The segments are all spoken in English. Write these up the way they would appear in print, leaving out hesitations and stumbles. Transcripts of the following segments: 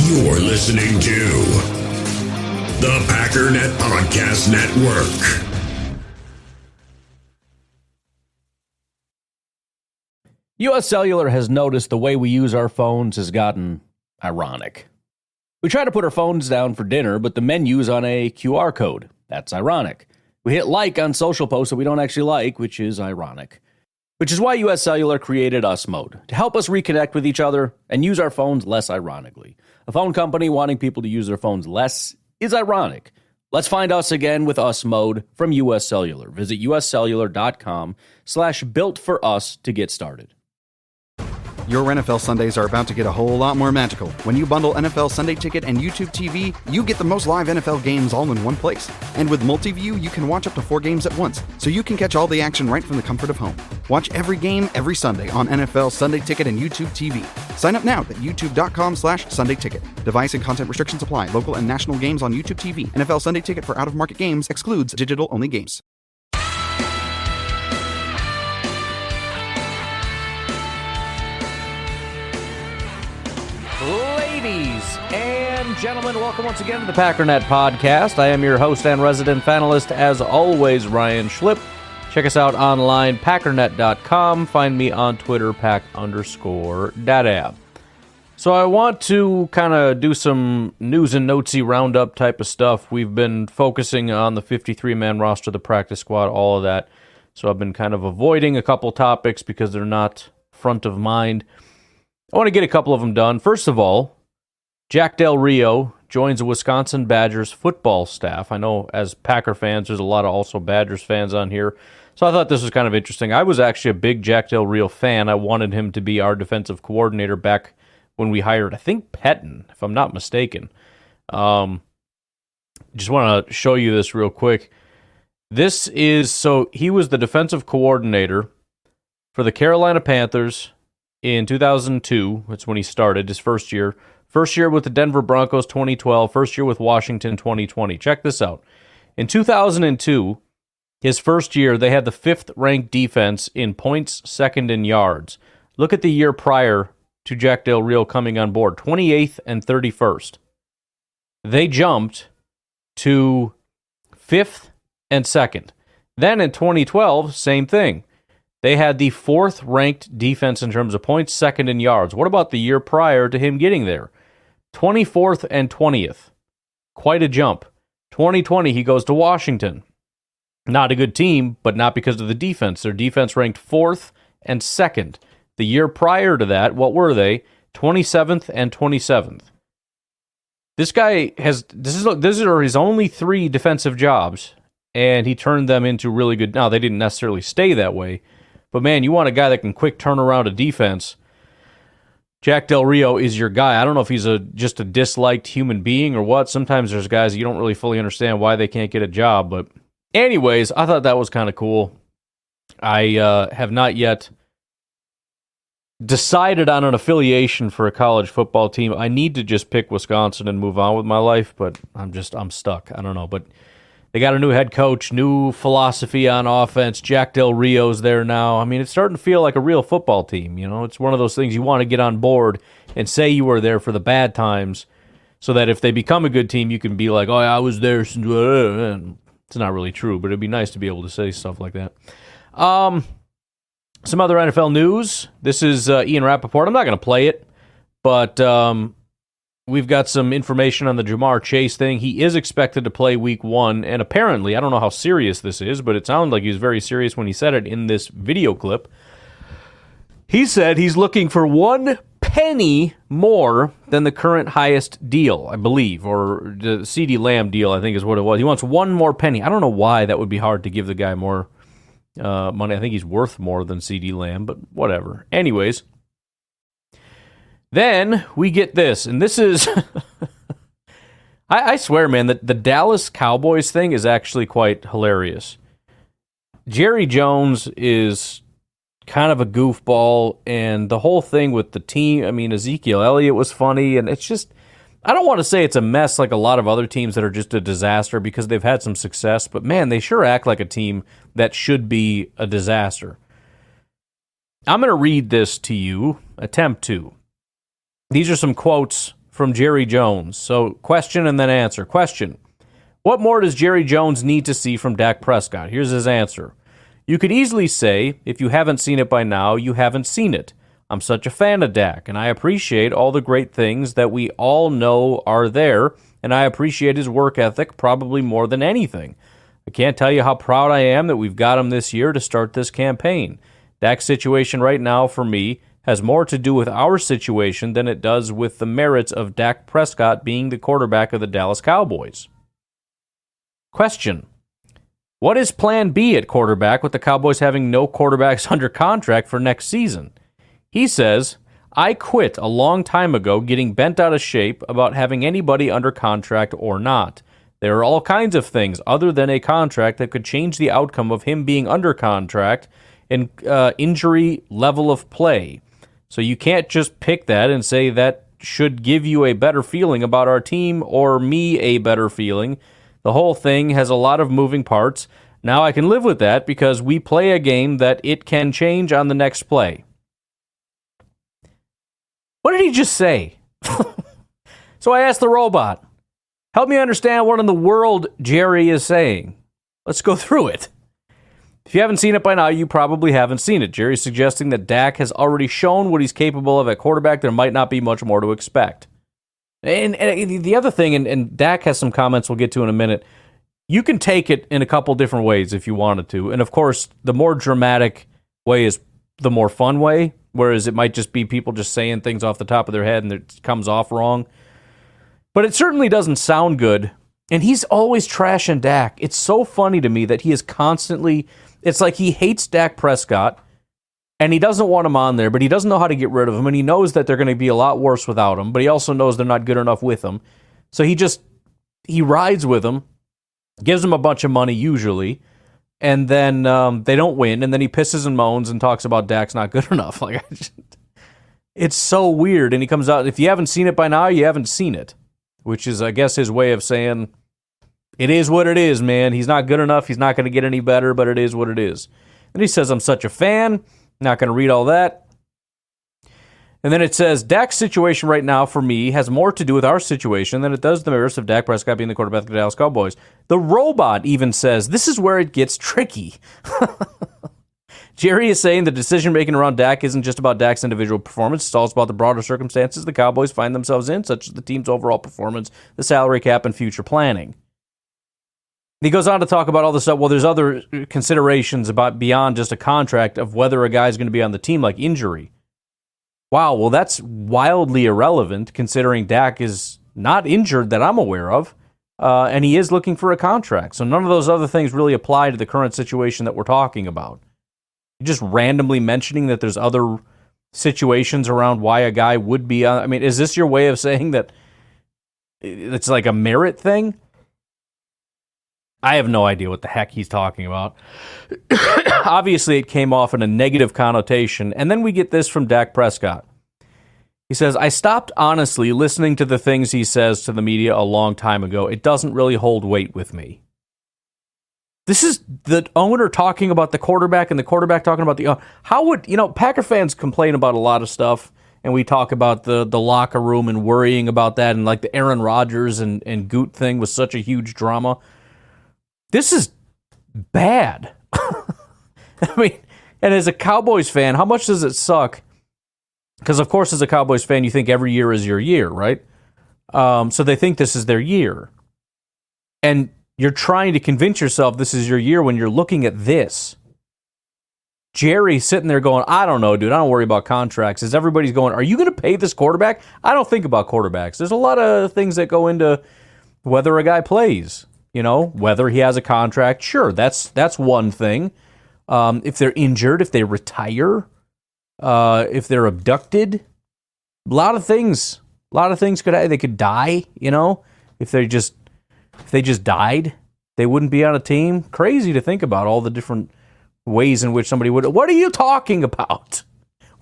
You're listening to the Packernet Podcast Network. U.S. Cellular has noticed the way we use our phones has gotten ironic. We try to put our phones down for dinner, but the menu's on a QR code. That's ironic. We hit like on social posts that we don't actually like, which is ironic. Which is why U.S. Cellular created Us Mode, to help us reconnect with each other and use our phones less ironically. A phone company wanting people to use their phones less is ironic. Let's find us again with Us Mode from U.S. Cellular. Visit uscellular.com/builtforus to get started. Your NFL Sundays are about to get a whole lot more magical. When you bundle NFL Sunday Ticket and YouTube TV, you get the most live NFL games all in one place. And with Multiview, you can watch up to 4 games at once, so you can catch all the action right from the comfort of home. Watch every game every Sunday on NFL Sunday Ticket and YouTube TV. Sign up now at youtube.com/Sunday Ticket. Device and content restrictions apply. Local and national games on YouTube TV. NFL Sunday Ticket for out-of-market games excludes digital-only games. Ladies and gentlemen, welcome once again to the Packernet Podcast. I am your host and resident panelist, as always, Ryan Schlip. Check us out online, packernet.com. Find me on Twitter, pack_dada. So I want to kind of do some news and notesy roundup type of stuff. We've been focusing on the 53-man roster, the practice squad, all of that. So I've been kind of avoiding a couple topics because they're not front of mind. I want to get a couple of them done. First of all, Jack Del Rio joins the Wisconsin Badgers football staff. I know as Packer fans, there's a lot of also Badgers fans on here. So I thought this was kind of interesting. I was actually a big Jack Del Rio fan. I wanted him to be our defensive coordinator back when we hired, I think, Pettin, if I'm not mistaken. Just want to show you this real quick. So he was the defensive coordinator for the Carolina Panthers in 2002. That's when he started his first year. First year with the Denver Broncos, 2012. First year with Washington, 2020. Check this out. In 2002, his first year, they had the 5th-ranked defense in points, second in yards. Look at the year prior to Jack Del Rio coming on board, 28th and 31st. They jumped to 5th and 2nd. Then in 2012, same thing. They had the 4th-ranked defense in terms of points, second in yards. What about the year prior to him getting there? 24th and 20th. Quite a jump. 2020, he goes to Washington. Not a good team, but not because of the defense. Their defense ranked 4th and 2nd. The year prior to that, what were they? 27th and 27th. This guy these are his only 3 defensive jobs, and he turned them into really good. Now, they didn't necessarily stay that way, but man, you want a guy that can quick turn around a defense. Jack Del Rio is your guy. I don't know if he's just a disliked human being or what. Sometimes there's guys you don't really fully understand why they can't get a job, but anyways, I thought that was kind of cool. I have not yet decided on an affiliation for a college football team. I need to just pick Wisconsin and move on with my life, but I'm stuck. I don't know, but they got a new head coach, new philosophy on offense. Jack Del Rio's there now. I mean, it's starting to feel like a real football team. You know, it's one of those things you want to get on board and say you were there for the bad times so that if they become a good team, you can be like, oh, I was there since... It's not really true, but it'd be nice to be able to say stuff like that. Some other NFL news. This is Ian Rappaport. I'm not going to play it, but we've got some information on the Jamar Chase thing. He is expected to play week 1, and apparently, I don't know how serious this is, but it sounded like he was very serious when he said it in this video clip. He said he's looking for 1 penny more than the current highest deal, I believe, or the CeeDee Lamb deal, I think is what it was. He wants 1 more penny. I don't know why that would be hard to give the guy more money. I think he's worth more than CeeDee Lamb, but whatever. Anyways, then we get this, and this is... I swear, man, that the Dallas Cowboys thing is actually quite hilarious. Jerry Jones is kind of a goofball, and the whole thing with the team, I mean, Ezekiel Elliott was funny, and it's just, I don't want to say it's a mess like a lot of other teams that are just a disaster because they've had some success, but man, they sure act like a team that should be a disaster. I'm going to read this to you, attempt to. These are some quotes from Jerry Jones. So question and then answer. Question. What more does Jerry Jones need to see from Dak Prescott? Here's his answer. You could easily say, if you haven't seen it by now, you haven't seen it. I'm such a fan of Dak, and I appreciate all the great things that we all know are there, and I appreciate his work ethic probably more than anything. I can't tell you how proud I am that we've got him this year to start this campaign. Dak's situation right now, for me, has more to do with our situation than it does with the merits of Dak Prescott being the quarterback of the Dallas Cowboys. Question. What is plan B at quarterback with the Cowboys having no quarterbacks under contract for next season? He says, I quit a long time ago getting bent out of shape about having anybody under contract or not. There are all kinds of things other than a contract that could change the outcome of him being under contract and injury level of play. So you can't just pick that and say that should give you a better feeling about our team or me a better feeling. The whole thing has a lot of moving parts. Now I can live with that because we play a game that it can change on the next play. What did he just say? So I asked the robot, help me understand what in the world Jerry is saying. Let's go through it. If you haven't seen it by now, you probably haven't seen it. Jerry's suggesting that Dak has already shown what he's capable of at quarterback. There might not be much more to expect. And the other thing, and Dak has some comments we'll get to in a minute, you can take it in a couple different ways if you wanted to. And of course, the more dramatic way is the more fun way, whereas it might just be people just saying things off the top of their head and it comes off wrong. But it certainly doesn't sound good. And he's always trashing Dak. It's so funny to me that he is constantly, it's like he hates Dak Prescott and he doesn't want him on there, but he doesn't know how to get rid of him. And he knows that they're going to be a lot worse without him, but he also knows they're not good enough with him. So he rides with him, gives him a bunch of money usually, and then they don't win, and then he pisses and moans and talks about Dak's not good enough. It's so weird, and he comes out, if you haven't seen it by now, you haven't seen it, which is, I guess, his way of saying, it is what it is, man. He's not good enough, he's not going to get any better, but it is what it is. And he says, I'm such a fan, not going to read all that. And then it says, Dak's situation right now, for me, has more to do with our situation than it does the merits of Dak Prescott being the quarterback of the Dallas Cowboys. The robot even says, this is where it gets tricky. Jerry is saying the decision-making around Dak isn't just about Dak's individual performance, it's also about the broader circumstances the Cowboys find themselves in, such as the team's overall performance, the salary cap, and future planning. He goes on to talk about all this stuff. Well, there's other considerations about beyond just a contract of whether a guy's going to be on the team, like injury. Wow, well, that's wildly irrelevant considering Dak is not injured that I'm aware of, and he is looking for a contract. So none of those other things really apply to the current situation that we're talking about. You're just randomly mentioning that there's other situations around why a guy would be on. I mean, is this your way of saying that it's like a merit thing? I have no idea what the heck he's talking about. Obviously, it came off in a negative connotation. And then we get this from Dak Prescott. He says, I stopped honestly listening to the things he says to the media a long time ago. It doesn't really hold weight with me. This is the owner talking about the quarterback and the quarterback talking about the owner. How would, Packer fans complain about a lot of stuff, and we talk about the locker room and worrying about that, and like the Aaron Rodgers and Goot thing was such a huge drama. This is bad. I mean, and as a Cowboys fan, how much does it suck? Because, of course, as a Cowboys fan, you think every year is your year, right? So they think this is their year. And you're trying to convince yourself this is your year when you're looking at this. Jerry sitting there going, I don't know, dude. I don't worry about contracts. As everybody's going, are you going to pay this quarterback? I don't think about quarterbacks. There's a lot of things that go into whether a guy plays. Whether he has a contract, sure, that's one thing. If they're injured, if they retire, if they're abducted, a lot of things they could die. If they just died, they wouldn't be on a team. Crazy to think about all the different ways in which somebody would. What are you talking about?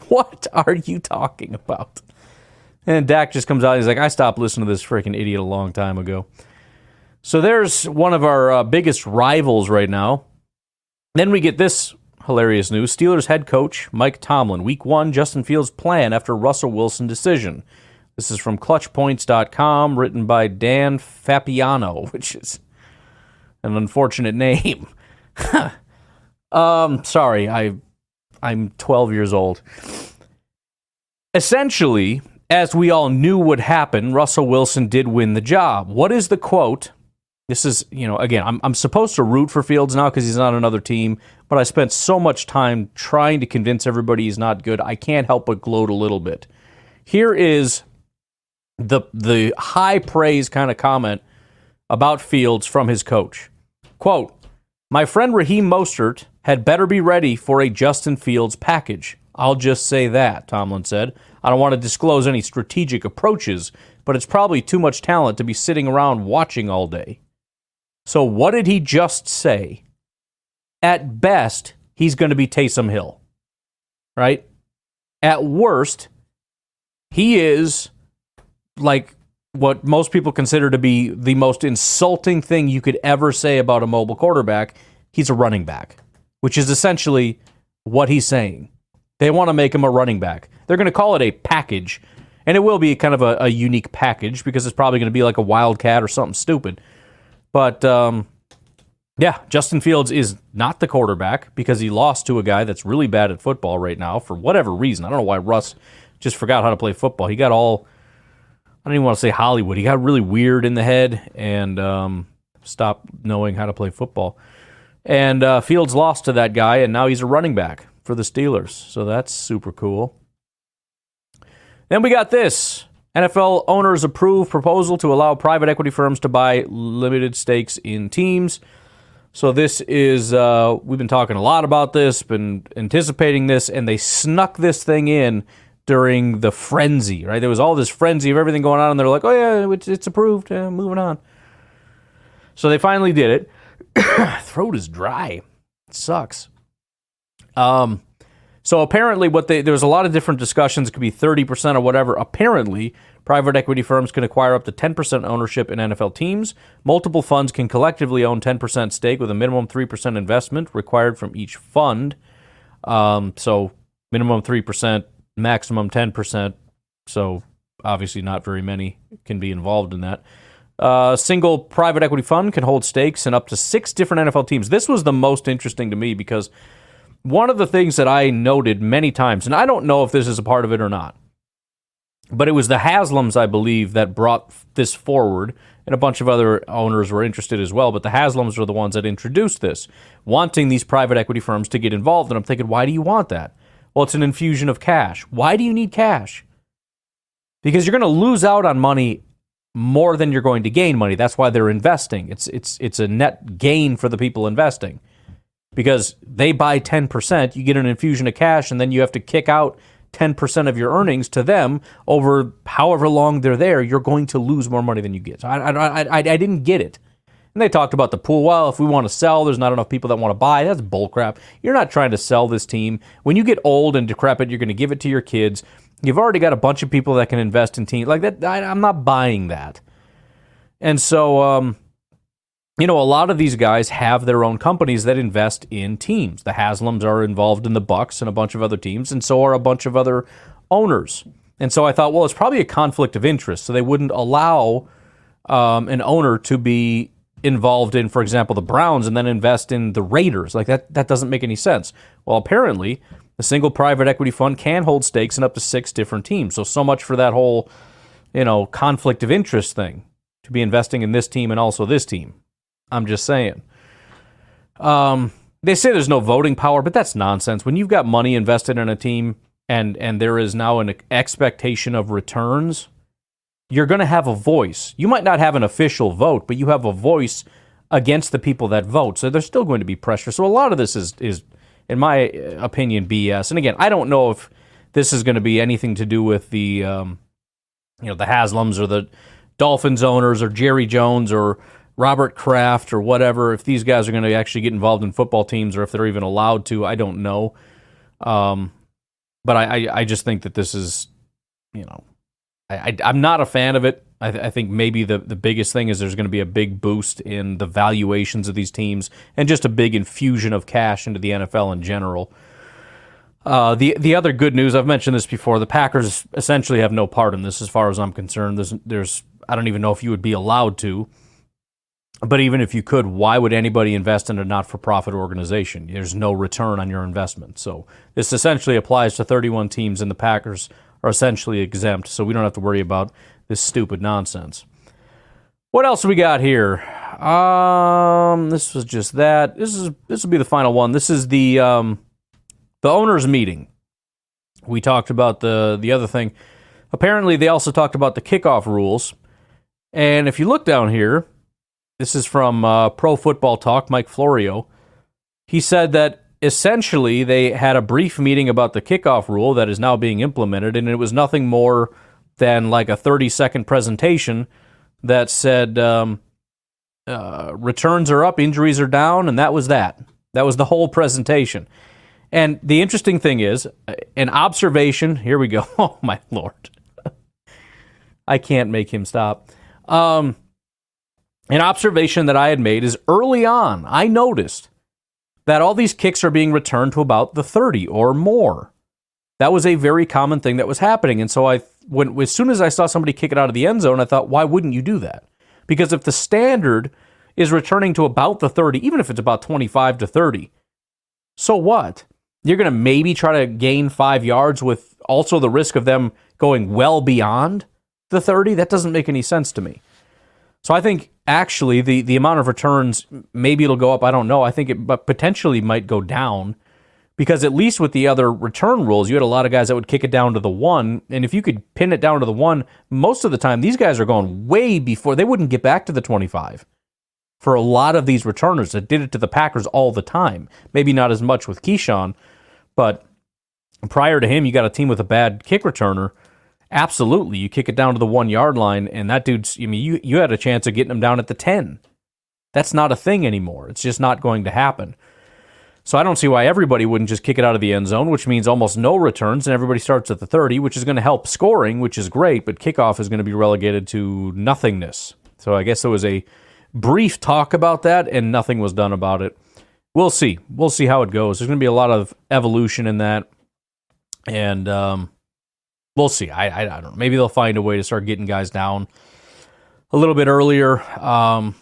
What are you talking about? And Dak just comes out. He's like, I stopped listening to this freaking idiot a long time ago. So there's one of our biggest rivals right now. Then we get this hilarious news. Steelers head coach Mike Tomlin. Week 1, Justin Fields' plan after Russell Wilson decision. This is from clutchpoints.com, written by Dan Fapiano, which is an unfortunate name. Sorry, I'm 12 years old. Essentially, as we all knew would happen, Russell Wilson did win the job. What is the quote? This is, again, I'm supposed to root for Fields now because he's on another team, but I spent so much time trying to convince everybody he's not good, I can't help but gloat a little bit. Here is the high praise kind of comment about Fields from his coach. Quote, "My friend Raheem Mostert had better be ready for a Justin Fields package. I'll just say that," Tomlin said. "I don't want to disclose any strategic approaches, but it's probably too much talent to be sitting around watching all day." So what did he just say? At best, he's going to be Taysom Hill, right? At worst, he is like what most people consider to be the most insulting thing you could ever say about a mobile quarterback. He's a running back, which is essentially what he's saying. They want to make him a running back. They're going to call it a package, and it will be kind of a unique package because it's probably going to be like a Wildcat or something stupid. But, Justin Fields is not the quarterback because he lost to a guy that's really bad at football right now for whatever reason. I don't know why Russ just forgot how to play football. He got all, I don't even want to say Hollywood. He got really weird in the head and stopped knowing how to play football. And Fields lost to that guy, and now he's a running back for the Steelers. So that's super cool. Then we got this. NFL owners approve proposal to allow private equity firms to buy limited stakes in teams. So this is, we've been talking a lot about this, been anticipating this, and they snuck this thing in during the frenzy, right? There was all this frenzy of everything going on, and they're like, oh yeah, it's approved, moving on. So they finally did it. Throat is dry. It sucks. So apparently there was a lot of different discussions. It could be 30% or whatever. Apparently, private equity firms can acquire up to 10% ownership in NFL teams. Multiple funds can collectively own 10% stake with a minimum 3% investment required from each fund. So minimum 3%, maximum 10%. So obviously not very many can be involved in that. A single private equity fund can hold stakes in up to 6 different NFL teams. This was the most interesting to me because one of the things that I noted many times, and I don't know if this is a part of it or not, but it was the Haslams, I believe, that brought this forward, and a bunch of other owners were interested as well, but the Haslams were the ones that introduced this, wanting these private equity firms to get involved, and I'm thinking, why do you want that? Well, it's an infusion of cash. Why do you need cash? Because you're going to lose out on money more than you're going to gain money. That's why they're investing. It's a net gain for the people investing. Because they buy 10%, you get an infusion of cash, and then you have to kick out 10% of your earnings to them over however long they're there. You're going to lose more money than you get. So I didn't get it. And they talked about the pool. Well, if we want to sell, there's not enough people that want to buy. That's bullcrap. You're not trying to sell this team. When you get old and decrepit, you're going to give it to your kids. You've already got a bunch of people that can invest in teams. Like that, I'm not buying that. And so, a lot of these guys have their own companies that invest in teams. The Haslams are involved in the Bucks and a bunch of other teams, and so are a bunch of other owners. And so I thought, well, it's probably a conflict of interest, so they wouldn't allow an owner to be involved in, for example, the Browns and then invest in the Raiders. Like that doesn't make any sense. Well, apparently, a single private equity fund can hold stakes in up to 6 different teams. So much for that whole, conflict of interest thing, to be investing in this team and also this team. I'm just saying. They say there's no voting power, but that's nonsense. When you've got money invested in a team and there is now an expectation of returns, you're going to have a voice. You might not have an official vote, but you have a voice against the people that vote. So there's still going to be pressure. So a lot of this is in my opinion, BS. And again, I don't know if this is going to be anything to do with the Haslams or the Dolphins owners or Jerry Jones or Robert Kraft or whatever, if these guys are going to actually get involved in football teams or if they're even allowed to, I don't know. But I just think that this is, I'm not a fan of it. I think maybe the biggest thing is there's going to be a big boost in the valuations of these teams and just a big infusion of cash into the NFL in general. The other good news, I've mentioned this before, the Packers essentially have no part in this as far as I'm concerned. There's I don't even know if you would be allowed to, but even if you could, why would anybody invest in a not-for-profit organization? There's no return on your investment. So this essentially applies to 31 teams, and the Packers are essentially exempt, so we don't have to worry about this stupid nonsense. What else we got here? This was just that. This will be the final one. This is the owners' meeting. We talked about the other thing. Apparently, they also talked about the kickoff rules. And if you look down here, this is from Pro Football Talk, Mike Florio. He said that essentially they had a brief meeting about the kickoff rule that is now being implemented, and it was nothing more than like a 30-second presentation that said returns are up, injuries are down, and that was that. That was the whole presentation. And the interesting thing is, an observation, here we go. Oh, my Lord. I can't make him stop. An observation that I had made is early on, I noticed that all these kicks are being returned to about the 30 or more. That was a very common thing that was happening. And so as soon as I saw somebody kick it out of the end zone, I thought, why wouldn't you do that? Because if the standard is returning to about the 30, even if it's about 25 to 30, so what? You're going to maybe try to gain 5 yards with also the risk of them going well beyond the 30? That doesn't make any sense to me. So I think actually the amount of returns, maybe it'll go up, I don't know. I think it potentially might go down because at least with the other return rules, you had a lot of guys that would kick it down to the 1. And if you could pin it down to the 1, most of the time these guys are going way before. They wouldn't get back to the 25 for a lot of these returners that did it to the Packers all the time. Maybe not as much with Keyshawn, but prior to him, you got a team with a bad kick returner. Absolutely, you kick it down to the 1 yard line, and that dude's, you had a chance of getting him down at the 10. That's not a thing anymore. It's just not going to happen. So I don't see why everybody wouldn't just kick it out of the end zone, which means almost no returns, and everybody starts at the 30, which is going to help scoring, which is great, but kickoff is going to be relegated to nothingness. So I guess there was a brief talk about that, and nothing was done about it. We'll see. We'll see how it goes. There's going to be a lot of evolution in that, and we'll see. I don't know. Maybe they'll find a way to start getting guys down a little bit earlier,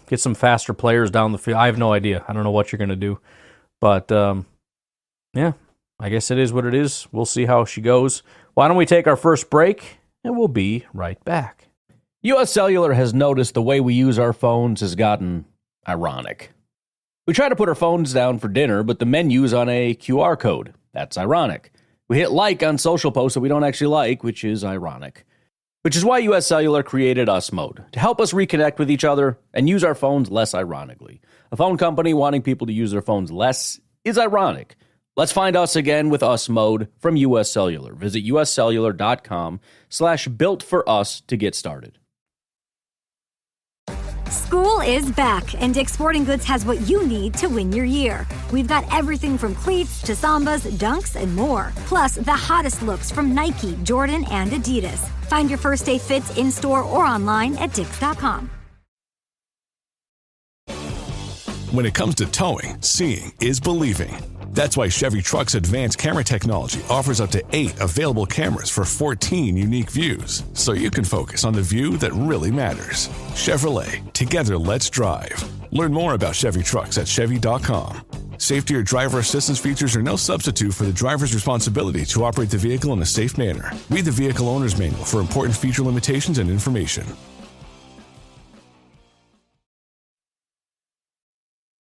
get some faster players down the field. I have no idea. I don't know what you're going to do. But, yeah, I guess it is what it is. We'll see how she goes. Why don't we take our first break, and we'll be right back. U.S. Cellular has noticed the way we use our phones has gotten ironic. We try to put our phones down for dinner, but the menu's on a QR code. That's ironic. We hit like on social posts that we don't actually like, which is ironic. Which is why U.S. Cellular created Us Mode, to help us reconnect with each other and use our phones less ironically. A phone company wanting people to use their phones less is ironic. Let's find us again with Us Mode from U.S. Cellular. Visit uscellular.com/built-for-us to get started. School is back, and Dick's Sporting Goods has what you need to win your year. We've got everything from cleats to Sambas, dunks, and more. Plus, the hottest looks from Nike, Jordan, and Adidas. Find your first day fits in-store or online at Dicks.com. When it comes to towing, seeing is believing. That's why Chevy Truck's advanced camera technology offers up to 8 available cameras for 14 unique views, so you can focus on the view that really matters. Chevrolet, together let's drive. Learn more about Chevy Trucks at Chevy.com. Safety or driver assistance features are no substitute for the driver's responsibility to operate the vehicle in a safe manner. Read the Vehicle Owner's Manual for important feature limitations and information.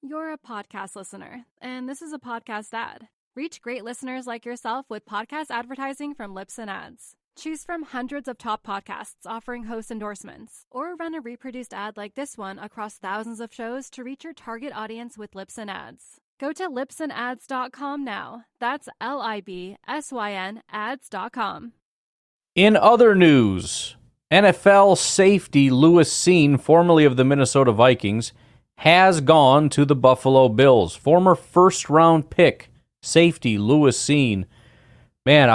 You're a podcast listener, and this is a podcast ad. Reach great listeners like yourself with podcast advertising from Lips and Ads. Choose from hundreds of top podcasts offering host endorsements, or run a reproduced ad like this one across thousands of shows to reach your target audience with Lips and Ads. Go to lipsandads.com now. That's LIBSYN ads.com. In other news, NFL safety Lewis Cine, formerly of the Minnesota Vikings, has gone to the Buffalo Bills. Former first-round pick safety Lewis Cine. Man,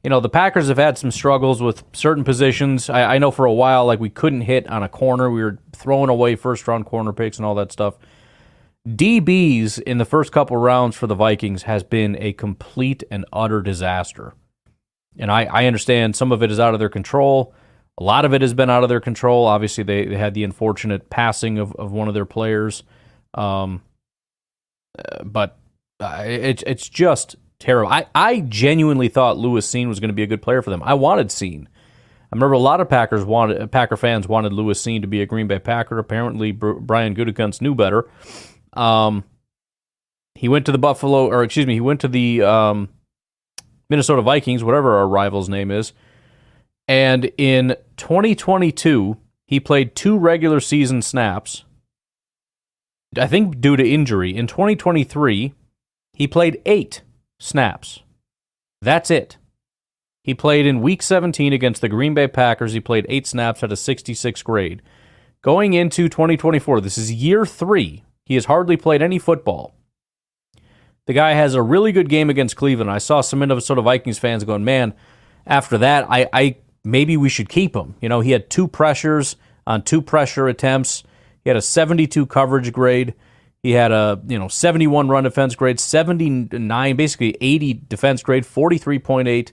the Packers have had some struggles with certain positions. I know for a while, we couldn't hit on a corner. We were throwing away first-round corner picks and all that stuff. DBs in the first couple rounds for the Vikings has been a complete and utter disaster. And I understand some of it is out of their control. A lot of it has been out of their control. Obviously, they had the unfortunate passing of one of their players. But it's just terrible. I genuinely thought Lewis Cine was going to be a good player for them. I wanted Cine. I remember a lot of Packer fans wanted Lewis Cine to be a Green Bay Packer. Apparently, Brian Gutekunst knew better. He went to the Minnesota Vikings, whatever our rival's name is. And in 2022, he played 2 regular season snaps, I think due to injury. In 2023, he played 8 snaps. That's it. He played in Week 17 against the Green Bay Packers. He played 8 snaps at a 66 grade. Going into 2024, this is year 3. He has hardly played any football. The guy has a really good game against Cleveland. I saw some Minnesota Vikings fans going, man, after that, I maybe we should keep him. You know, he had 2 pressures on 2 pressure attempts. He had a 72 coverage grade. He had a 71 run defense grade, 79, basically 80 defense grade, 43.8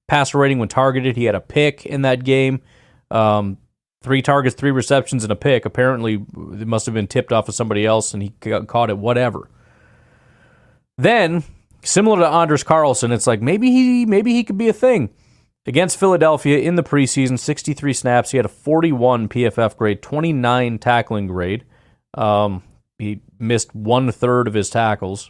passer rating when targeted. He had a pick in that game. 3 targets, 3 receptions, and a pick. Apparently, it must have been tipped off of somebody else, and he caught it, whatever. Then, similar to Anders Carlson, it's like maybe he could be a thing. Against Philadelphia in the preseason, 63 snaps. He had a 41 PFF grade, 29 tackling grade. He missed 1/3 of his tackles.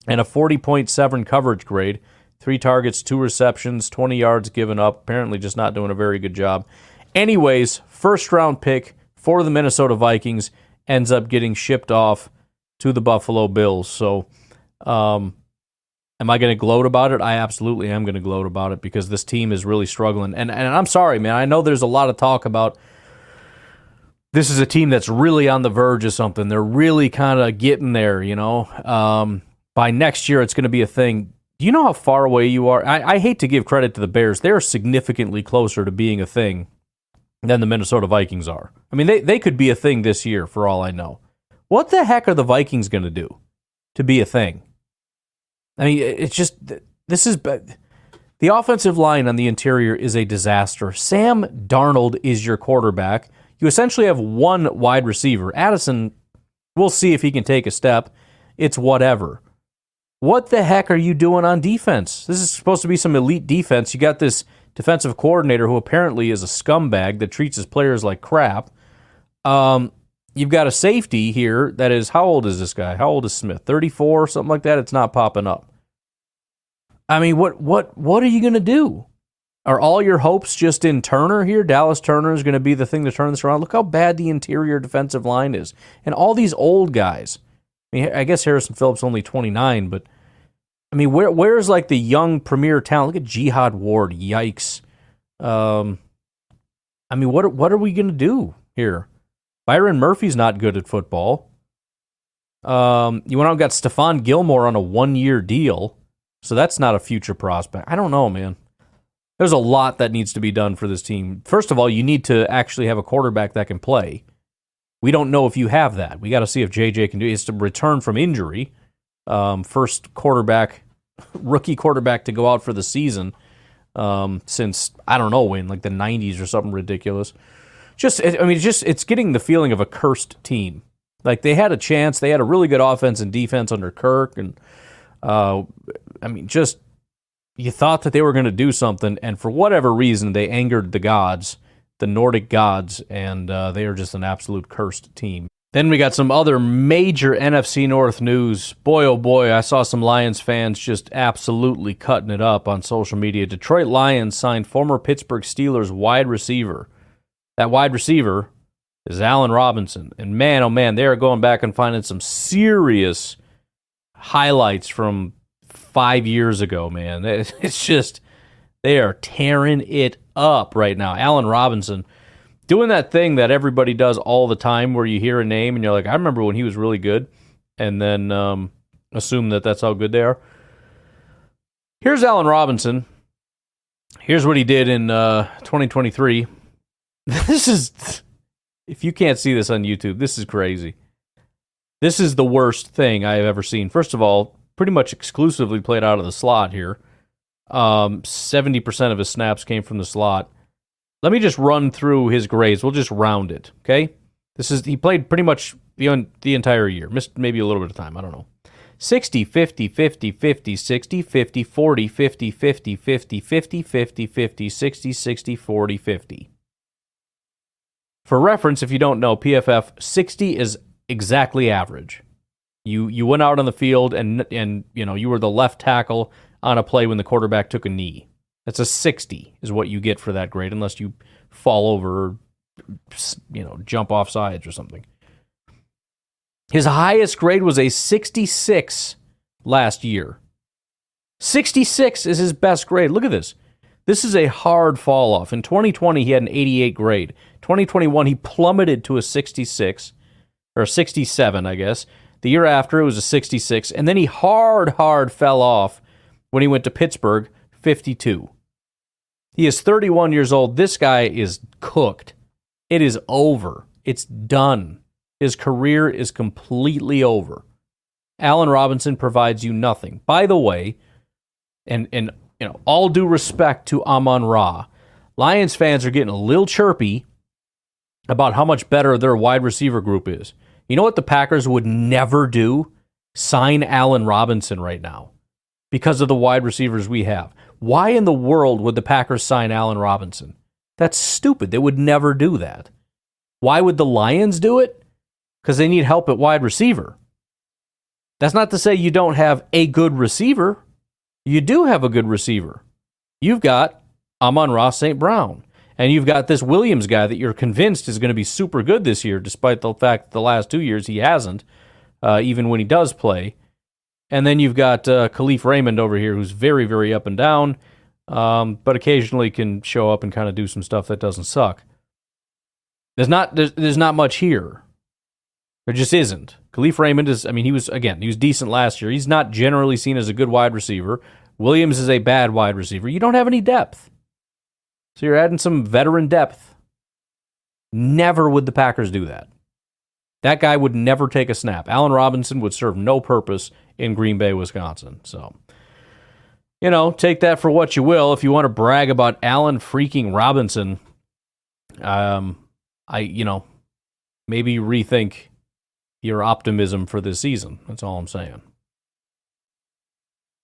And a 40.7 coverage grade. 3 targets, 2 receptions, 20 yards given up. Apparently just not doing a very good job. Anyways, first-round pick for the Minnesota Vikings ends up getting shipped off to the Buffalo Bills. So, am I going to gloat about it? I absolutely am going to gloat about it because this team is really struggling. And I'm sorry, man. I know there's a lot of talk about this is a team that's really on the verge of something. They're really kind of getting there, you know. By next year, it's going to be a thing. Do you know how far away you are? I hate to give credit to the Bears. They're significantly closer to being a thing than the Minnesota Vikings are. I mean, they could be a thing this year for all I know. What the heck are the Vikings going to do to be a thing? I mean, it's just, this is, the offensive line on the interior is a disaster. Sam Darnold is your quarterback. You essentially have 1 wide receiver. Addison, we'll see if he can take a step. It's whatever. What the heck are you doing on defense? This is supposed to be some elite defense. You got this defensive coordinator who apparently is a scumbag that treats his players like crap. You've got a safety here that is, how old is this guy? How old is Smith? 34, something like that? It's not popping up. I mean, what are you going to do? Are all your hopes just in Turner here? Dallas Turner is going to be the thing to turn this around. Look how bad the interior defensive line is. And all these old guys. I mean, I guess Harrison Phillips only 29, but I mean, where's like the young premier talent? Look at Jihad Ward. Yikes. I mean, what are we going to do here? Byron Murphy's not good at football. You went out and got Stephon Gilmore on a 1-year deal, so that's not a future prospect. I don't know, man. There's a lot that needs to be done for this team. First of all, you need to actually have a quarterback that can play. We don't know if you have that. We got to see if JJ can do it. It's to return from injury. First rookie quarterback to go out for the season since, I don't know when, like the 90s or something ridiculous. It's getting the feeling of a cursed team. Like, they had a chance. They had a really good offense and defense under Kirk. And, you thought that they were going to do something. And for whatever reason, they angered the gods, the Nordic gods. And they are just an absolute cursed team. Then we got some other major NFC North news. Boy, oh boy, I saw some Lions fans just absolutely cutting it up on social media. Detroit Lions signed former Pittsburgh Steelers wide receiver. That wide receiver is Allen Robinson. And man, oh man, they are going back and finding some serious highlights from 5 years ago, man. It's just, they are tearing it up right now. Allen Robinson doing that thing that everybody does all the time where you hear a name and you're like, I remember when he was really good, and then assume that that's how good they are. Here's Allen Robinson. Here's what he did in 2023. This is, if you can't see this on YouTube, this is crazy. This is the worst thing I have ever seen. First of all, pretty much exclusively played out of the slot here. 70% of his snaps came from the slot. Let me just run through his grades. We'll just round it, okay? He played pretty much the entire year. Missed maybe a little bit of time. I don't know. 60, 50, 50, 50, 60, 50, 40, 50, 50, 50, 50, 50, 50, 60, 60, 40, 50. For reference, if you don't know, PFF, 60 is exactly average. You went out on the field and you were the left tackle on a play when the quarterback took a knee. That's a 60 is what you get for that grade, unless you fall over or jump off sides or something. His highest grade was a 66 last year. 66 is his best grade. Look at this. This is a hard fall off. In 2020, he had an 88 grade. 2021, he plummeted to a 66, or 67, I guess. The year after, it was a 66. And then he hard fell off when he went to Pittsburgh, 52. He is 31 years old. This guy is cooked. It is over. It's done. His career is completely over. Allen Robinson provides you nothing. By the way, and all due respect to Amon-Ra, Lions fans are getting a little chirpy about how much better their wide receiver group is. You know what the Packers would never do? Sign Allen Robinson right now because of the wide receivers we have. Why in the world would the Packers sign Allen Robinson? That's stupid. They would never do that. Why would the Lions do it? Because they need help at wide receiver. That's not to say you don't have a good receiver. You do have a good receiver. You've got Amon-Ra St. Brown. And you've got this Williams guy that you're convinced is going to be super good this year, despite the fact that the last 2 years he hasn't, even when he does play. And then you've got Khalif Raymond over here, who's very, very up and down, but occasionally can show up and kind of do some stuff that doesn't suck. There's not much here. There just isn't. Khalif Raymond he was decent last year. He's not generally seen as a good wide receiver. Williams is a bad wide receiver. You don't have any depth. So you're adding some veteran depth. Never would the Packers do that. That guy would never take a snap. Allen Robinson would serve no purpose in Green Bay, Wisconsin. So, take that for what you will. If you want to brag about Allen freaking Robinson, maybe rethink your optimism for this season. That's all I'm saying.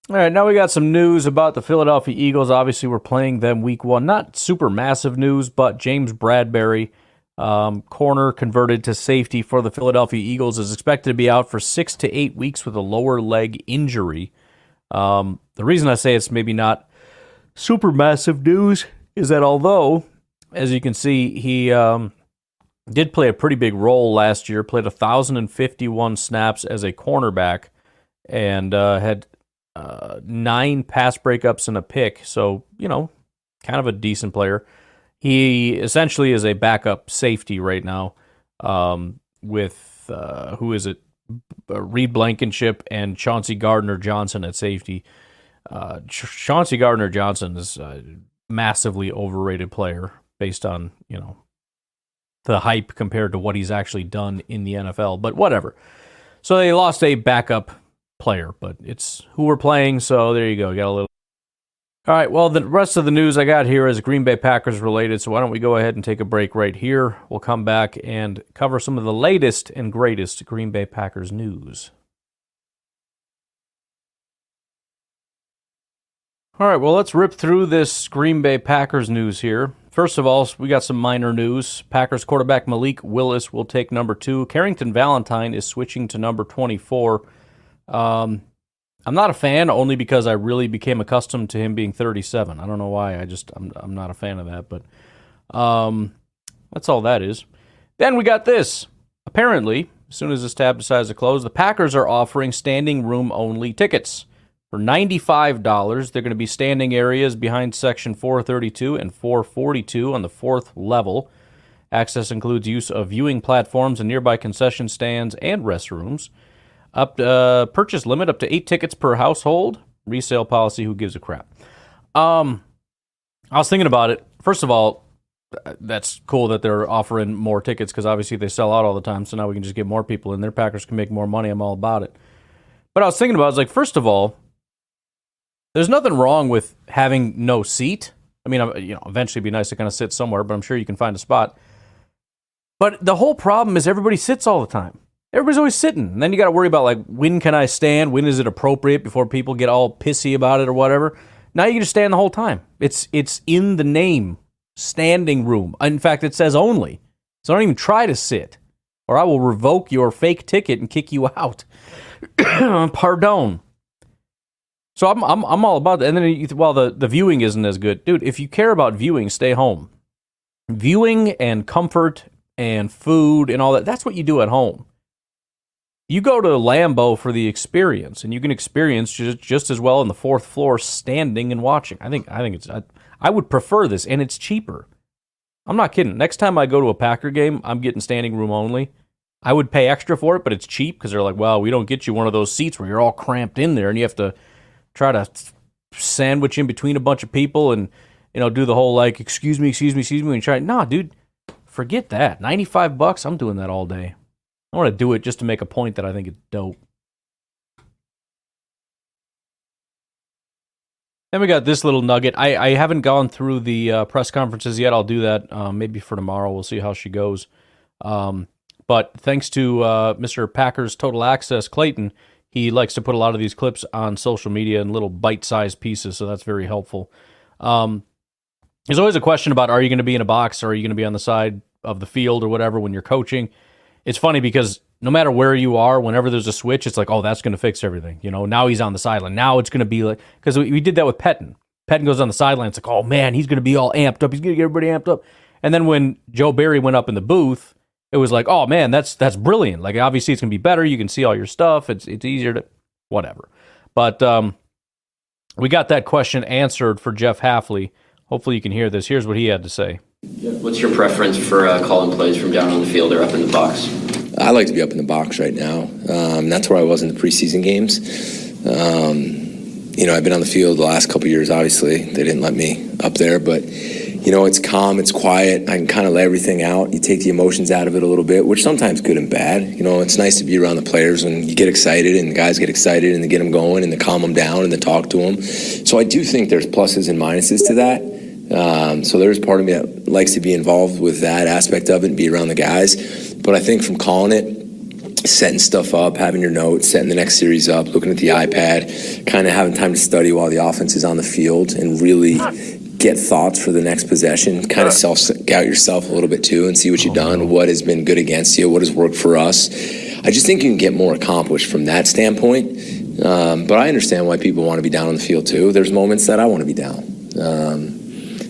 All right, now we got some news about the Philadelphia Eagles. Obviously, we're playing them week 1. Not super massive news, but James Bradberry, corner converted to safety for the Philadelphia Eagles, is expected to be out for 6 to 8 weeks with a lower leg injury. The reason I say it's maybe not super massive news is that although, as you can see, he did play a pretty big role last year, played 1,051 snaps as a cornerback, and had 9 pass breakups and a pick, so, kind of a decent player. He essentially is a backup safety right now with, Reed Blankenship and Chauncey Gardner-Johnson at safety. Chauncey Gardner-Johnson is a massively overrated player based on, the hype compared to what he's actually done in the NFL, but whatever. So they lost a backup player, but it's who we're playing, so there you go. Got a little. All right, well, the rest of the news I got here is Green Bay Packers related, so why don't we go ahead and take a break right here. We'll come back and cover some of the latest and greatest Green Bay Packers news. All right, well, let's rip through this Green Bay Packers news here. First of all, we got some minor news. Packers quarterback Malik Willis will take number 2. Carrington Valentine is switching to number 24. I'm not a fan, only because I really became accustomed to him being 37. I don't know why. I'm not a fan of that, but that's all that is. Then we got this. Apparently, as soon as this tab decides to close, the Packers are offering standing room only tickets. For $95, they're going to be standing areas behind section 432 and 442 on the 4th level. Access includes use of viewing platforms and nearby concession stands and restrooms. Purchase limit up to 8 tickets per household. Resale policy, who gives a crap? I was thinking about it. First of all, that's cool that they're offering more tickets because obviously they sell out all the time. So now we can just get more people in there. Packers can make more money. I'm all about it. But I was thinking about, I was like, first of all, there's nothing wrong with having no seat. I mean, eventually it'd be nice to kind of sit somewhere, but I'm sure you can find a spot. But the whole problem is everybody sits all the time. Everybody's always sitting. And then you got to worry about, like, when can I stand? When is it appropriate before people get all pissy about it or whatever? Now you can just stand the whole time. It's in the name, standing room. In fact, it says only. So don't even try to sit, or I will revoke your fake ticket and kick you out. Pardon. So I'm all about that. And then, the viewing isn't as good. Dude, if you care about viewing, stay home. Viewing and comfort and food and all that, that's what you do at home. You go to Lambeau for the experience, and you can experience just as well on the fourth floor standing and watching. I think I would prefer this, and it's cheaper. I'm not kidding. Next time I go to a Packer game, I'm getting standing room only. I would pay extra for it, but it's cheap because they're like, well, we don't get you one of those seats where you're all cramped in there and you have to try to sandwich in between a bunch of people and, do the whole, like, excuse me, and try. Nah, dude, forget that. $95, I'm doing that all day. I want to do it just to make a point that I think it's dope. Then we got this little nugget. I haven't gone through the press conferences yet. I'll do that maybe for tomorrow. We'll see how she goes. But thanks to Mr. Packers Total Access, Clayton, he likes to put a lot of these clips on social media in little bite-sized pieces, so that's very helpful. There's always a question about, are you going to be in a box or are you going to be on the side of the field or whatever when you're coaching? It's funny because no matter where you are, whenever there's a switch, it's like, oh, that's going to fix everything. Now he's on the sideline. Now it's going to be like, because we did that with Pettin. Pettin goes on the sideline. It's like, oh, man, he's going to be all amped up. He's going to get everybody amped up. And then when Joe Barry went up in the booth, it was like, oh, man, that's brilliant. Like, obviously, it's going to be better. You can see all your stuff. It's easier to whatever. But we got that question answered for Jeff Hafley. Hopefully you can hear this. Here's what he had to say. What's your preference for calling plays from down on the field or up in the box? I like to be up in the box right now. That's where I was in the preseason games. I've been on the field the last couple of years, obviously. They didn't let me up there, but, it's calm, it's quiet. I can kind of let everything out. You take the emotions out of it a little bit, which sometimes good and bad. It's nice to be around the players when you get excited and the guys get excited and they get them going and they calm them down and they talk to them. So I do think there's pluses and minuses to that. So there's part of me that likes to be involved with that aspect of it and be around the guys. But I think from calling it, setting stuff up, having your notes, setting the next series up, looking at the iPad, kind of having time to study while the offense is on the field and really get thoughts for the next possession, kind of self-scout yourself a little bit too and see what you've done, what has been good against you, what has worked for us. I just think you can get more accomplished from that standpoint. But I understand why people want to be down on the field too. There's moments that I want to be down.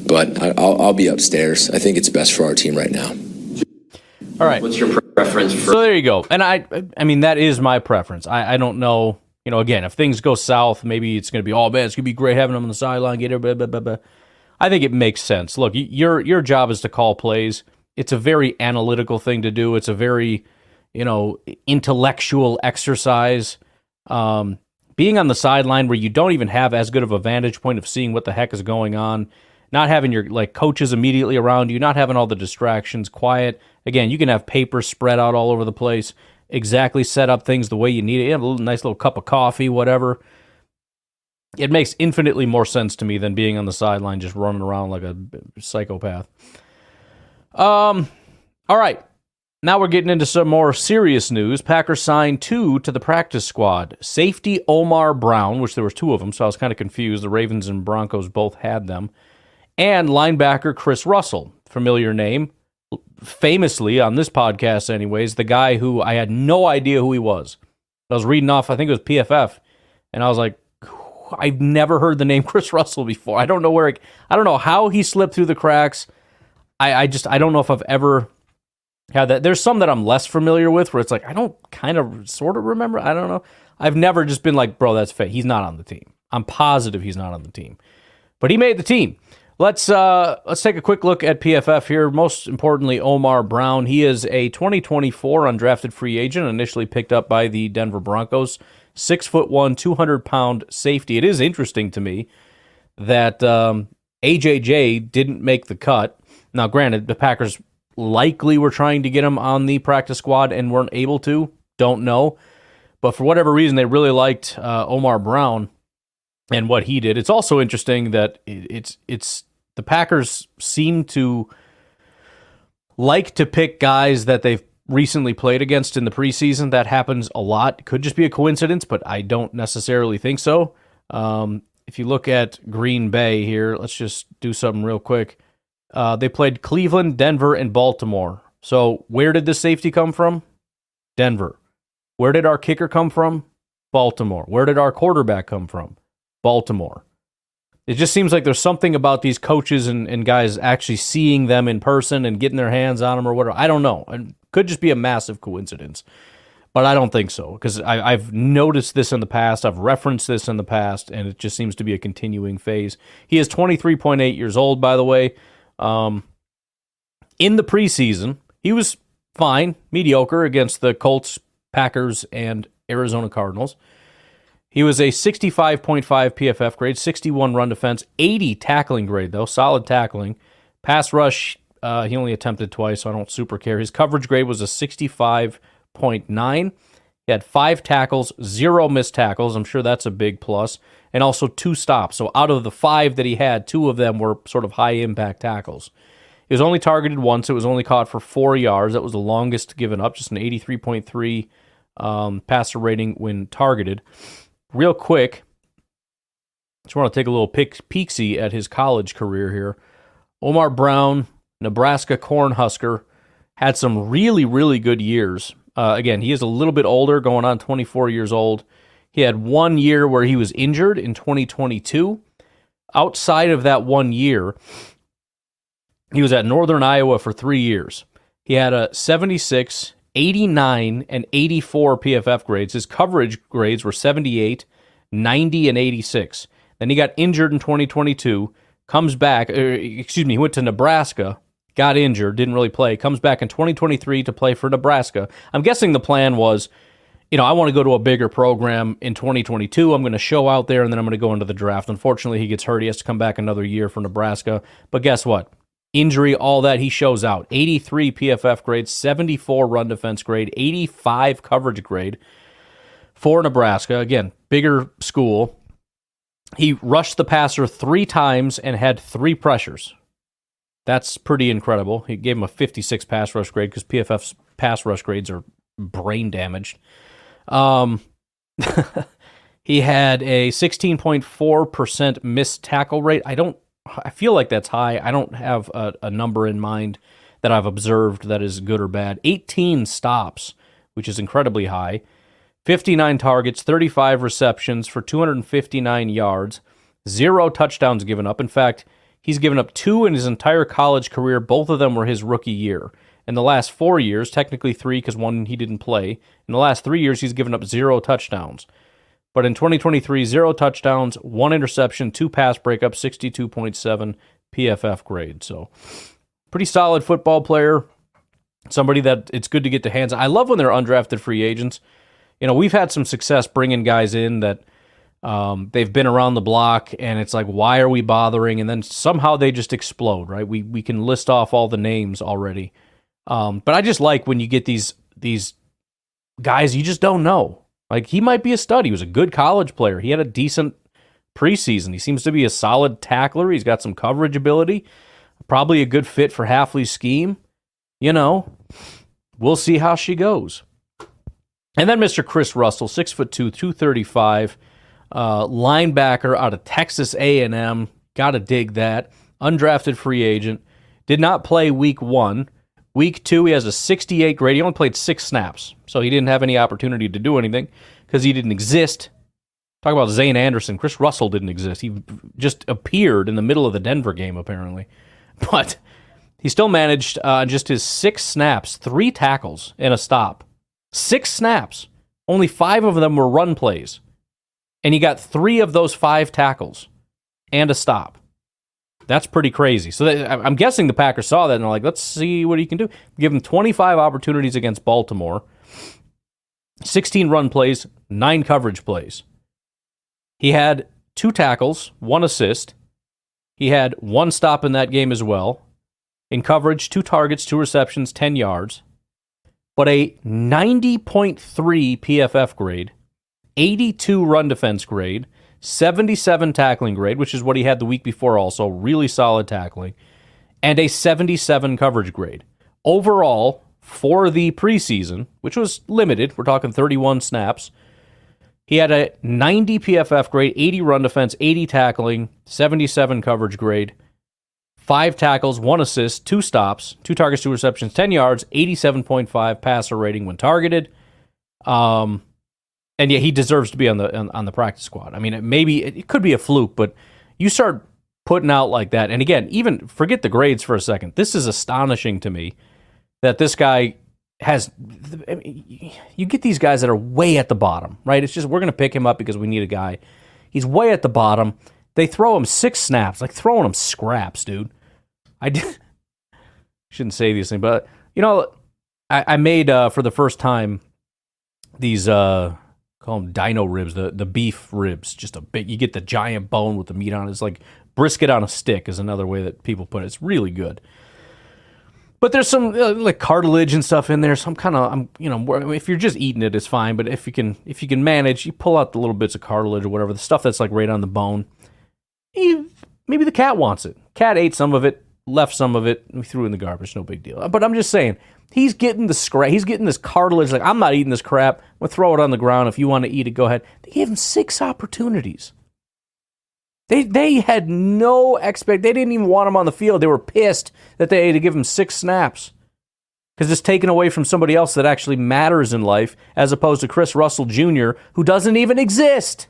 But I'll be upstairs. I think it's best for our team right now. All right. What's your preference for? So there you go. And I mean, that is my preference. I don't know, again, if things go south, maybe it's going to be, oh, man, it's going to be great having them on the sideline. Get it, blah, blah, blah, blah. I think it makes sense. Look, your job is to call plays. It's a very analytical thing to do. It's a very, intellectual exercise. Being on the sideline where you don't even have as good of a vantage point of seeing what the heck is going on, not having your coaches immediately around you, not having all the distractions, quiet. Again, you can have paper spread out all over the place, exactly set up things the way you need it. You have a nice little cup of coffee, whatever. It makes infinitely more sense to me than being on the sideline just running around like a psychopath. All right. Now we're getting into some more serious news. Packers signed 2 to the practice squad. Safety Omar Brown, which there was 2 of them, so I was kind of confused. The Ravens and Broncos both had them. And linebacker Chris Russell, familiar name, famously on this podcast anyways, the guy who I had no idea who he was. I was reading off, I think it was PFF, and I was like, I've never heard the name Chris Russell before. I don't know how he slipped through the cracks. I don't know if I've ever had that. There's some that I'm less familiar with where it's like, I don't kind of sort of remember. I don't know. I've never just been like, bro, that's fake. He's not on the team. I'm positive he's not on the team. But he made the team. Let's take a quick look at PFF here. Most importantly, Omar Brown. He is a 2024 undrafted free agent, initially picked up by the Denver Broncos. 6'1", 200-pound safety. It is interesting to me that AJJ didn't make the cut. Now, granted, the Packers likely were trying to get him on the practice squad and weren't able to. Don't know. But for whatever reason, they really liked Omar Brown and what he did. It's also interesting that it's the Packers seem to like to pick guys that they've recently played against in the preseason. That happens a lot. Could just be a coincidence, but I don't necessarily think so. If you look at Green Bay here, let's just do something real quick. They played Cleveland, Denver, and Baltimore. So where did the safety come from? Denver. Where did our kicker come from? Baltimore. Where did our quarterback come from? Baltimore. It just seems like there's something about these coaches and guys actually seeing them in person and getting their hands on them or whatever. I don't know. It could just be a massive coincidence. But I don't think so, because I've noticed this in the past. I've referenced this in the past, and it just seems to be a continuing phase. He is 23.8 years old, by the way. In the preseason, he was fine, mediocre against the Colts, Packers, and Arizona Cardinals. He was a 65.5 PFF grade, 61 run defense, 80 tackling grade, though, solid tackling. Pass rush, he only attempted twice, so I don't super care. His coverage grade was a 65.9. He had 5 tackles, 0 missed tackles. I'm sure that's a big plus. And also 2 stops. So out of the 5 that he had, 2 of them were sort of high-impact tackles. He was only targeted once. It was only caught for 4 yards. That was the longest given up, just an 83.3 passer rating when targeted. Real quick, just want to take a little peek-see at his college career here. Omar Brown, Nebraska Cornhusker, had some really, really good years. Again, he is a little bit older, going on 24 years old. He had 1 year where he was injured in 2022. Outside of that 1 year, he was at Northern Iowa for 3 years. He had a 76, 89, and 84 PFF grades. His coverage grades were 78, 90, and 86. Then he got injured in 2022, comes back, he went to Nebraska, got injured, didn't really play, comes back in 2023 to play for Nebraska. I'm guessing the plan was, I want to go to a bigger program in 2022. I'm going to show out there, and then I'm going to go into the draft. Unfortunately, he gets hurt. He has to come back another year for Nebraska. But guess what? Injury, all that, he shows out. 83 PFF grade, 74 run defense grade, 85 coverage grade for Nebraska. Again, bigger school. He rushed the passer 3 times and had 3 pressures. That's pretty incredible. He gave him a 56 pass rush grade because PFF's pass rush grades are brain damaged. He had a 16.4% missed tackle rate. I feel like that's high. I don't have a number in mind that I've observed that is good or bad. 18 stops, which is incredibly high. 59 targets, 35 receptions for 259 yards, 0 touchdowns given up. In fact, he's given up 2 in his entire college career. Both of them were his rookie year. In the last 4 years, technically 3 because 1 he didn't play. In the last 3 years, he's given up 0 touchdowns. But in 2023, 0 touchdowns, 1 interception, 2 pass breakups, 62.7 PFF grade. So pretty solid football player. Somebody that it's good to get the hands on. I love when they're undrafted free agents. We've had some success bringing guys in that they've been around the block, and it's like, why are we bothering? And then somehow they just explode, right? We can list off all the names already. But I just like when you get these guys you just don't know. Like, he might be a stud. He was a good college player. He had a decent preseason. He seems to be a solid tackler. He's got some coverage ability. Probably a good fit for Hafley's scheme. We'll see how she goes. And then Mr. Chris Russell, 6'2", 235, linebacker out of Texas A&M. Got to dig that. Undrafted free agent. Did not play week 1. Week 2, he has a 68 grade. He only played 6 snaps, so he didn't have any opportunity to do anything because he didn't exist. Talk about Zane Anderson. Chris Russell didn't exist. He just appeared in the middle of the Denver game, apparently. But he still managed just his 6 snaps, 3 tackles, and a stop. 6 snaps. Only 5 of them were run plays. And he got 3 of those 5 tackles and a stop. That's pretty crazy. So I'm guessing the Packers saw that and they're like, let's see what he can do. Give him 25 opportunities against Baltimore, 16 run plays, 9 coverage plays. He had 2 tackles, 1 assist. He had 1 stop in that game as well. In coverage, 2 targets, 2 receptions, 10 yards. But a 90.3 PFF grade, 82 run defense grade, 77 tackling grade, which is what he had the week before also, really solid tackling, and a 77 coverage grade. Overall, for the preseason, which was limited, we're talking 31 snaps, he had a 90 PFF grade, 80 run defense, 80 tackling, 77 coverage grade, 5 tackles, 1 assist, 2 stops, 2 targets, 2 receptions, 10 yards, 87.5 passer rating when targeted. And yeah, he deserves to be on the practice squad. I mean, it could be a fluke, but you start putting out like that. And again, even forget the grades for a second. This is astonishing to me that this guy has. I mean, you get these guys that are way at the bottom, right? It's just we're going to pick him up because we need a guy. He's way at the bottom. They throw him 6 snaps, like throwing him scraps, dude. Shouldn't say these things, but you know, I made for the first time these call them dino ribs, the beef ribs. Just a big, you get the giant bone with the meat on it. It's like brisket on a stick is another way that people put it. It's really good. But there's some like cartilage and stuff in there. So if you're just eating it, it's fine. But if you can manage, you pull out the little bits of cartilage or whatever, the stuff that's like right on the bone. Maybe the cat wants it. Cat ate some of it, left some of it, and we threw it in the garbage. No big deal. But I'm just saying, he's getting the scrap. He's getting this cartilage. Like, I'm not eating this crap. I'm going to throw it on the ground. If you want to eat it, go ahead. They gave him 6 opportunities. They had no they didn't even want him on the field. They were pissed that they had to give him 6 snaps because it's taken away from somebody else that actually matters in life, as opposed to Chris Russell Jr., who doesn't even exist.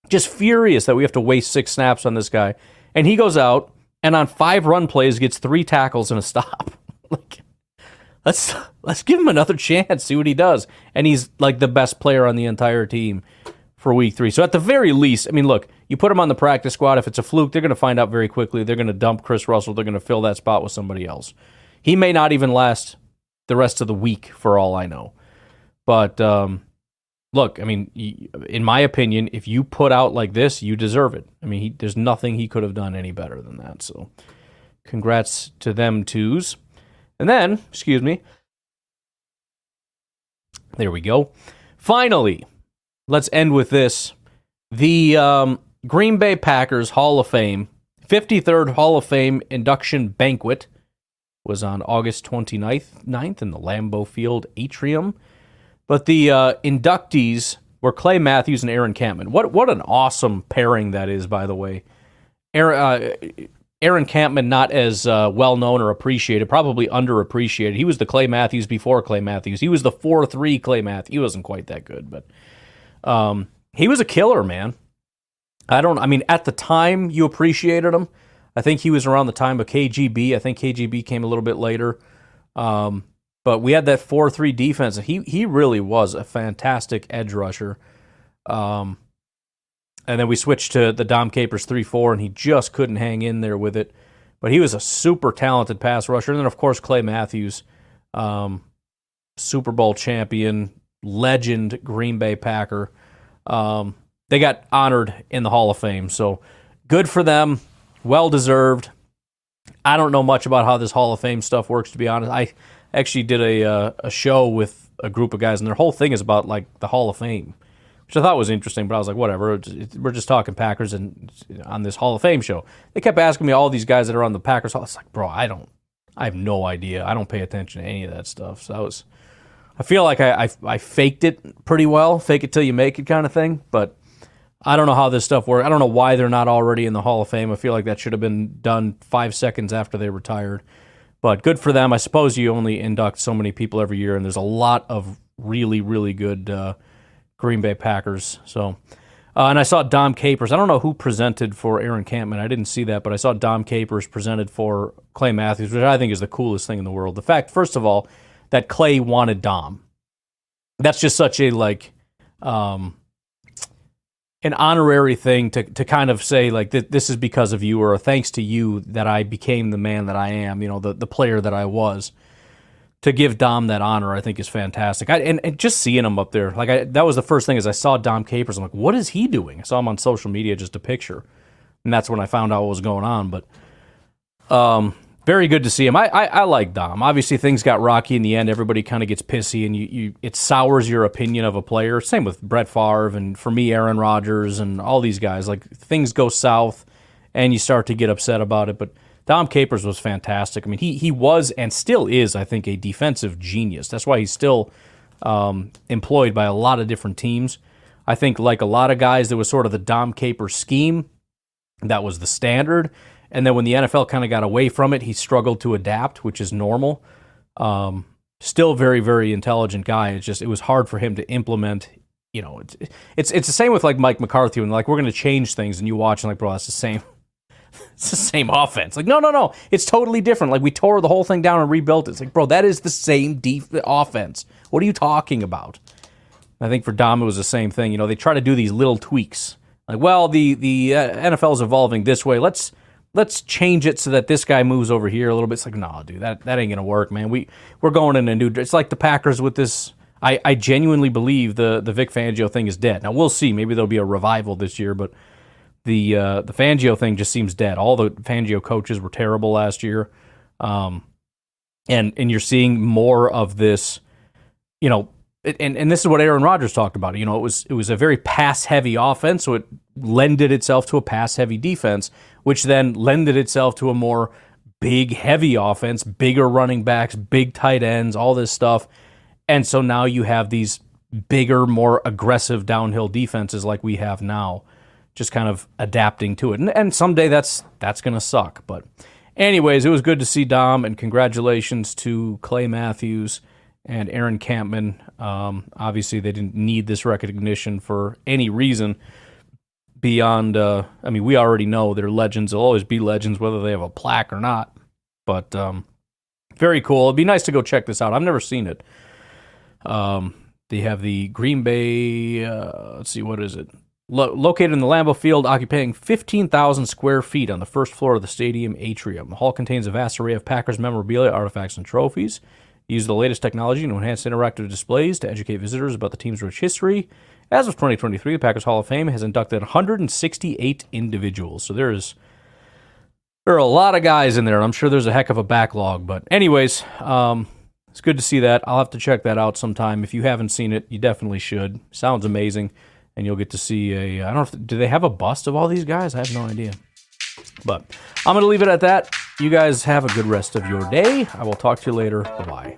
Just furious that we have to waste 6 snaps on this guy. And he goes out and on 5 run plays gets 3 tackles and a stop. Like, let's give him another chance, see what he does. And he's like the best player on the entire team for week 3. So at the very least, I mean, look, you put him on the practice squad. If it's a fluke, they're going to find out very quickly. They're going to dump Chris Russell. They're going to fill that spot with somebody else. He may not even last the rest of the week for all I know. But look, I mean, in my opinion, if you put out like this, you deserve it. I mean, there's nothing he could have done any better than that. So congrats to them twos. And then, there we go. Finally, let's end with this. The Green Bay Packers Hall of Fame, 53rd Hall of Fame induction banquet was on August 29th in the Lambeau Field atrium. But the inductees were Clay Matthews and Aaron Campman. What an awesome pairing that is, by the way. Aaron Campman, not as well-known or appreciated, probably underappreciated. He was the Clay Matthews before Clay Matthews. He was the 4-3 Clay Matthews. He wasn't quite that good, but he was a killer, man. At the time, you appreciated him. I think he was around the time of KGB. I think KGB came a little bit later. But we had that 4-3 defense. He really was a fantastic edge rusher. And then we switched to the Dom Capers 3-4, and he just couldn't hang in there with it. But he was a super talented pass rusher. And then, of course, Clay Matthews, Super Bowl champion, legend Green Bay Packer. They got honored in the Hall of Fame. So good for them. Well-deserved. I don't know much about how this Hall of Fame stuff works, to be honest. I actually did a show with a group of guys, and their whole thing is about like the Hall of Fame, which I thought was interesting, but I was like, whatever, we're just talking Packers and on this Hall of Fame show. They kept asking me all these guys that are on the Packers Hall. It's like, bro, I have no idea. I don't pay attention to any of that stuff. So I feel like I faked it pretty well, fake it till you make it kind of thing, but I don't know how this stuff works. I don't know why they're not already in the Hall of Fame. I feel like that should have been done 5 seconds after they retired. But good for them. I suppose you only induct so many people every year, and there's a lot of really, really good Green Bay Packers. So, and I saw Dom Capers. I don't know who presented for Aaron Campman. I didn't see that, but I saw Dom Capers presented for Clay Matthews, which I think is the coolest thing in the world. The fact, first of all, that Clay wanted Dom. That's just such a an honorary thing to kind of say, like, this is because of you, or thanks to you that I became the man that I am, the player that I was. To give Dom that honor, I think, is fantastic. And just seeing him up there, that was the first thing as I saw Dom Capers. I'm like, what is he doing? I saw him on social media, just a picture. And that's when I found out what was going on. But very good to see him. I like Dom. Obviously, things got rocky in the end. Everybody kind of gets pissy, and it sours your opinion of a player. Same with Brett Favre, and for me, Aaron Rodgers, and all these guys. Like, things go south, and you start to get upset about it. But Dom Capers was fantastic. I mean, he was and still is, I think, a defensive genius. That's why he's still employed by a lot of different teams. I think, like a lot of guys, there was sort of the Dom Capers scheme. That was the standard. And then when the NFL kind of got away from it, he struggled to adapt, which is normal. Still very, very intelligent guy. It was hard for him to implement. You know, it's the same with like Mike McCarthy, and like, we're going to change things, and you watch and like, bro, that's the same. It's the same offense. Like, no, it's totally different. Like, we tore the whole thing down and rebuilt it. It's like, bro, that is the same offense. What are you talking about? I think for Dom, it was the same thing. You know, they try to do these little tweaks. Like, well, the NFL is evolving this way. Let's change it so that this guy moves over here a little bit. It's like, no, dude, that ain't gonna work, man. We're going in a new. It's like the Packers with this. I genuinely believe the Vic Fangio thing is dead. Now we'll see. Maybe there'll be a revival this year, but the Fangio thing just seems dead. All the Fangio coaches were terrible last year, and you're seeing more of this. You know. And this is what Aaron Rodgers talked about. You know, it was a very pass-heavy offense, so it lended itself to a pass-heavy defense, which then lended itself to a more big, heavy offense, bigger running backs, big tight ends, all this stuff. And so now you have these bigger, more aggressive downhill defenses like we have now, just kind of adapting to it. And someday that's going to suck. But anyways, it was good to see Dom, and congratulations to Clay Matthews and Aaron Campman. Obviously, they didn't need this recognition for any reason beyond, we already know they're legends. They'll always be legends, whether they have a plaque or not. But very cool. It'd be nice to go check this out. I've never seen it. They have the Green Bay, let's see, what is it? Located in the Lambeau Field, occupying 15,000 square feet on the first floor of the stadium atrium. The hall contains a vast array of Packers memorabilia, artifacts, and trophies. Use the latest technology to enhance interactive displays to educate visitors about the team's rich history. As of 2023, the Packers Hall of Fame has inducted 168 individuals. So there are a lot of guys in there, and I'm sure there's a heck of a backlog. But anyways, it's good to see that. I'll have to check that out sometime. If you haven't seen it, you definitely should. Sounds amazing, and you'll get to see I don't know, do they have a bust of all these guys? I have no idea. But I'm going to leave it at that. You guys have a good rest of your day. I will talk to you later. Bye-bye.